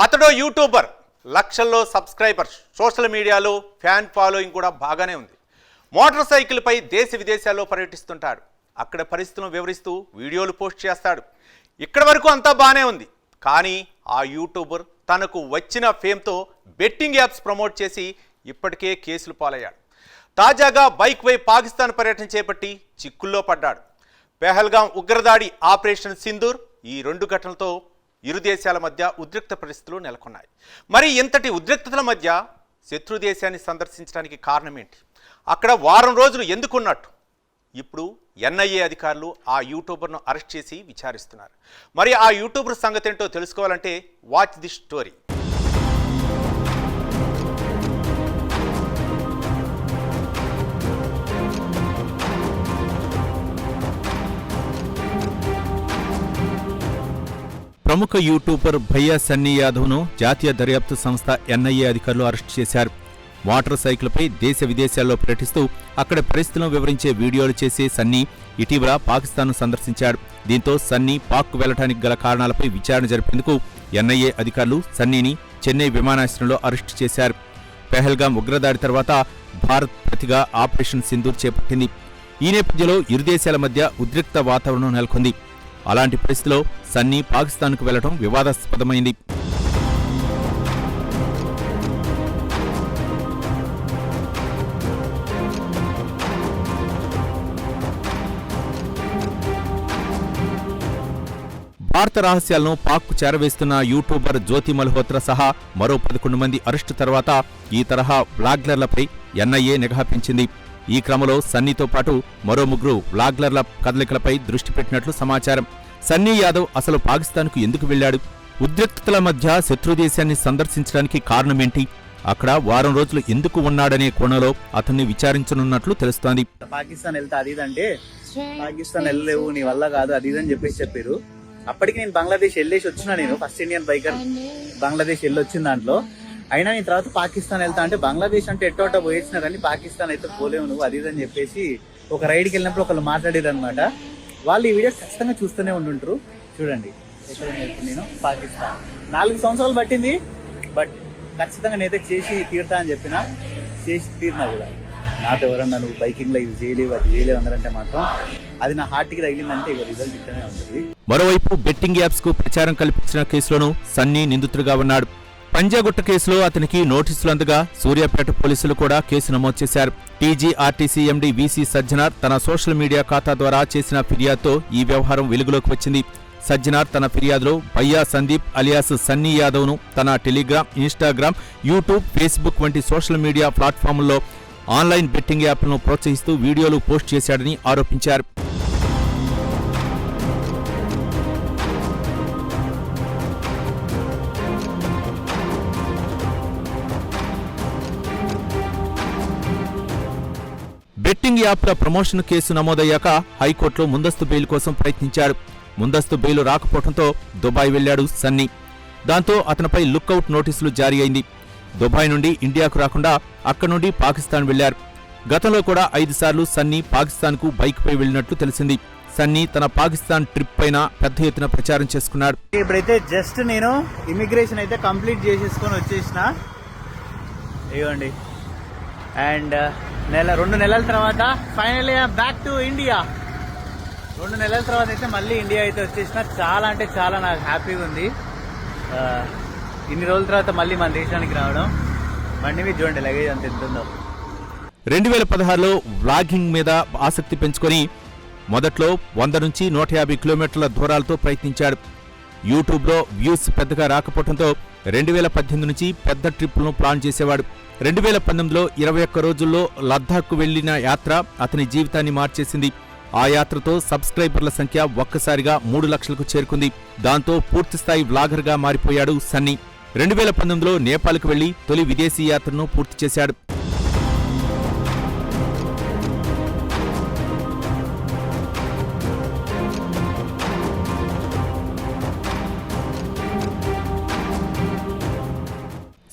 అతడో YouTuber, లక్షల్లో subscribers, social మీడియాలో fan following కూడా బాగానే ఉంది. మోటార్ సైకిల్పై దేశ విదేశాల్లో పర్యటిస్తుంటాడు. అక్కడ పరిస్థితులను వివరిస్తూ వీడియోలు పోస్ట్ చేస్తాడు. ఇక్కడ వరకు అంతా బాగానే ఉంది. కానీ ఆ యూట్యూబర్ తనకు వచ్చిన ఫేమ్తో బెట్టింగ్ యాప్స్ ప్రమోట్ చేసి ఇప్పటికే కేసులు పాలయ్యాడు. తాజాగా బైక్పై పాకిస్తాన్ పర్యటన చేపట్టి చిక్కుల్లో పడ్డాడు. పెహల్గాం ఉగ్రదాడి, ఆపరేషన్ సింధూర్, ఈ రెండు ఘటనలతో ఇరు దేశాల మధ్య ఉద్రిక్త పరిస్థితులు నెలకొన్నాయి. మరి ఇంతటి ఉద్రిక్తతల మధ్య శత్రు దేశాన్ని సందర్శించడానికి కారణం ఏంటి? అక్కడ వారం రోజులు ఎందుకున్నట్టు? ఇప్పుడు ఎన్ఐఏ అధికారులు ఆ యూట్యూబర్ను అరెస్ట్ చేసి విచారిస్తున్నారు. మరి ఆ యూట్యూబర్ సంగతి ఏంటో తెలుసుకోవాలంటే వాచ్ దిస్ స్టోరీ. ప్రముఖ యూట్యూబర్ భయ్యా సన్నీ యాదవ్ను జాతీయ దర్యాప్తు సంస్థ ఎన్ఐఏ అధికారులు అరెస్టు చేశారు. మోటార్ సైకిల్పై దేశ విదేశాల్లో పర్యటిస్తూ అక్కడ పరిస్థితులను వివరించే వీడియోలు చేసే సన్నీ ఇటీవల పాకిస్తాన్ను సందర్శించాడు. దీంతో సన్నీ పాక్కు వెళ్లడానికి గల కారణాలపై విచారణ జరిపేందుకు ఎన్ఐఏ అధికారులు సన్నీని చెన్నై విమానాశ్రయంలో అరెస్టు చేశారు. పెహల్గాం ఉగ్రదాడి తర్వాత భారత్ ప్రతిగా ఆపరేషన్ సింధూర్ చేపట్టింది. ఈ నేపథ్యంలో ఇరు దేశాల మధ్య ఉద్రిక్త వాతావరణం నెలకొంది. అలాంటి పరిస్థితిలో సన్నీ పాకిస్తాన్కు వెళ్లడం వివాదాస్పదమైంది. భారత రహస్యాలను పాక్కు చేరవేస్తున్న యూట్యూబర్ జ్యోతి మల్హోత్రా సహా మరో 11 మంది అరెస్టు తర్వాత ఈ తరహా వ్లాగ్లర్లపై ఎన్ఐఏ నిఘా పెంచింది. ఈ క్రమంలో సన్నీతో పాటు మరో 3 వ్లాగ్లర్ల కదలికలపై దృష్టి పెట్టినట్లు సమాచారం. సన్నీ యాదవ్ అసలు పాకిస్తాన్కు ఎందుకు వెళ్లాడు? ఉద్రిక్తతల మధ్య శత్రుదేశాన్ని సందర్శించడానికి కారణమేంటి? అక్కడ వారం రోజులు ఎందుకు ఉన్నాడనే కోణంలో అతన్ని విచారించనున్నట్లు తెలుస్తోంది. పాకిస్తాన్ వెళ్తా అది ఇదంటే పాకిస్తాన్ వెళ్ళలేవు, నీ వల్ల కాదు అది ఇదని చెప్పారు. అప్పటికి నేను బంగ్లాదేశ్ వెళ్ళేసి వచ్చినా, నేను ఫస్ట్ ఇండియన్ బైకర్ బంగ్లాదేశ్ వెళ్ళొచ్చిన దాంట్లో. అయినా నేను తర్వాత పాకిస్తాన్ వెళ్తా అంటే బంగ్లాదేశ్ అంటే ఎట్టోట పోయేసినా కానీ పాకిస్తాన్ అయితే పోలేవు నువ్వు అది ఇదని చెప్పేసి ఒక రైడ్కి వెళ్ళినప్పుడు ఒకళ్ళు మాట్లాడారు అనమాట. వాళ్ళు ఈ వీడియోస్ ఖచ్చితంగా చూస్తూనే ఉంటుంటారు. చూడండి, నేను పాకిస్తాన్ 4 సంవత్సరాలు పట్టింది, బట్ ఖచ్చితంగా నేనైతే చేసి తీరుతా అని చెప్పిన, చేసి తీరినా కూడా. నాతో ఎవరన్నా నువ్వు బైకింగ్ లో ఇది చేయలేవు అది చేయలేవు అన్నారంటే మాత్రం అది నా హార్ట్కి తగిలిందంటే ఇక రిజల్ట్ ఇక్కడనే ఉంటుంది. మరోవైపు బెట్టింగ్ యాప్స్ కు ప్రచారం కల్పించిన కేసులోనూ సన్నీ నిందితుడిగా ఉన్నాడు. పంజాగుట్ట కేసులో అతనికి నోటీసులు అందగా సూర్యాపేట పోలీసులు కూడా కేసు నమోదు చేశారు. టీజీఆర్టీసీ ఎండీ వీసీ సజ్జనార్ తన సోషల్ మీడియా ఖాతా ద్వారా చేసిన ఫిర్యాదుతో ఈ వ్యవహారం వెలుగులోకి వచ్చింది. సజ్జనార్ తన ఫిర్యాదులో భయ్యా సందీప్ అలియాస్ సన్నీ యాదవ్ను తన టెలిగ్రామ్, ఇన్స్టాగ్రామ్, యూట్యూబ్, ఫేస్బుక్ వంటి సోషల్ మీడియా ప్లాట్ఫామ్ల్లో ఆన్లైన్ బెట్టింగ్ యాప్లను ప్రోత్సహిస్తూ వీడియోలు పోస్ట్ చేశాడని ఆరోపించారు. బెట్టింగ్ యాప్ల ప్రమోషన్ కేసు నమోదయ్యాక హైకోర్టులో ముందస్తు బెయిల్ కోసం ప్రయత్నించాడు. ముందస్తు బెయిల్ రాకపోవడంతో దుబాయ్ వెళ్లాడు సన్నీ. దాంతో అతనిపై లుక్అవుట్ నోటీసులు జారీ అయింది. దుబాయ్ నుండి ఇండియాకు రాకుండా అక్కడి నుండి పాకిస్తాన్ వెళ్లారు. గతంలో కూడా 5 సార్లు సన్నీ పాకిస్తాన్కు బైక్పై వెళ్లినట్లు తెలిసింది. సన్నీ తన పాకిస్తాన్ ట్రిప్ పైన పెద్ద ఎత్తున ప్రచారం చేసుకున్నాడు. ఇప్పుడైతే జస్ట్ నేను ఇమిగ్రేషన్ అయితే కంప్లీట్ చేసేసుకొని వచ్చేసిన, ఇవ్వండి. అండ్ 2 నెలల తర్వాత ఫైనల్లీ బ్యాక్ టు ఇండియా. 2 నెలల తర్వాత అయితే మళ్ళీ ఇండియా అయితే వచ్చేసిన. చాలా అంటే చాలా నాకు హ్యాపీగా ఉంది ఇన్ని రోజుల తర్వాత మళ్ళీ మన దేశానికి రావడం. బండి మీద చూడండి లగేజ్ అంత ఎంత ఉందో. 2016లో వ్లాగింగ్ మీద ఆసక్తి పెంచుకొని మొదట్లో 100 నుంచి 150 కిలోమీటర్ల దూరాలతో ప్రయత్నించాడు. యూట్యూబ్లో వ్యూస్ పెద్దగా రాకపోవడంతో 2018 నుంచి పెద్ద ట్రిప్లను ప్లాన్ చేసేవాడు. 2019లో 21 రోజుల్లో లద్దాఖ్కు వెళ్లిన యాత్ర అతని జీవితాన్ని మార్చేసింది. ఆ యాత్రతో సబ్స్క్రైబర్ల సంఖ్య ఒక్కసారిగా 3 లక్షలకు చేరుకుంది. దాంతో పూర్తిస్థాయి వ్లాగర్గా మారిపోయాడు సన్నీ. 2019లో నేపాల్కు వెళ్లి తొలి విదేశీ యాత్రను పూర్తి చేశాడు.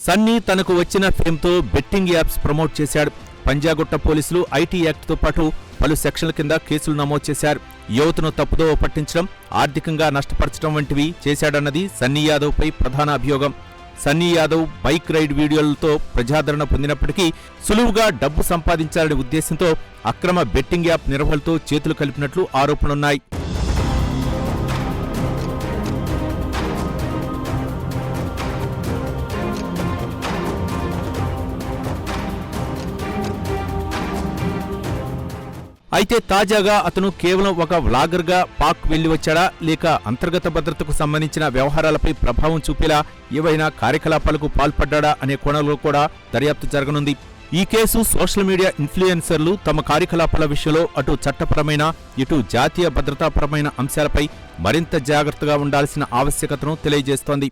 సన్నీ తనకు వచ్చిన ఫేమ్తో బెట్టింగ్ యాప్స్ ప్రమోట్ చేశాడు. పంజాగుట్ట పోలీసులు ఐటీ యాక్ట్తో పాటు పలు సెక్షన్ల కింద కేసులు నమోదు చేశారు. యువతను తప్పుదోవ పట్టించడం, ఆర్థికంగా నష్టపరచడం వంటివి చేశాడన్నది సన్నీ యాదవ్పై ప్రధాన అభియోగం. సన్నీ యాదవ్ బైక్ రైడ్ వీడియోలతో ప్రజాదరణ పొందినప్పటికీ సులువుగా డబ్బు సంపాదించాలనే ఉద్దేశంతో అక్రమ బెట్టింగ్ యాప్ నిర్వహణతో చేతులు కలిపినట్లు ఆరోపణలున్నాయి. అయితే తాజాగా అతను కేవలం ఒక వ్లాగర్గా పాక్ వెళ్లి వచ్చాడా, లేక అంతర్గత భద్రతకు సంబంధించిన వ్యవహారాలపై ప్రభావం చూపేలా ఏవైనా కార్యకలాపాలకు పాల్పడ్డా అనే కోణంలో కూడా దర్యాప్తు జరగనుంది. ఈ కేసు సోషల్ మీడియా ఇన్ఫ్లుయెన్సర్లు తమ కార్యకలాపాల విషయంలో అటు చట్టపరమైన ఇటు జాతీయ భద్రతాపరమైన అంశాలపై మరింత జాగ్రత్తగా ఉండాల్సిన ఆవశ్యకతను తెలియజేస్తోంది.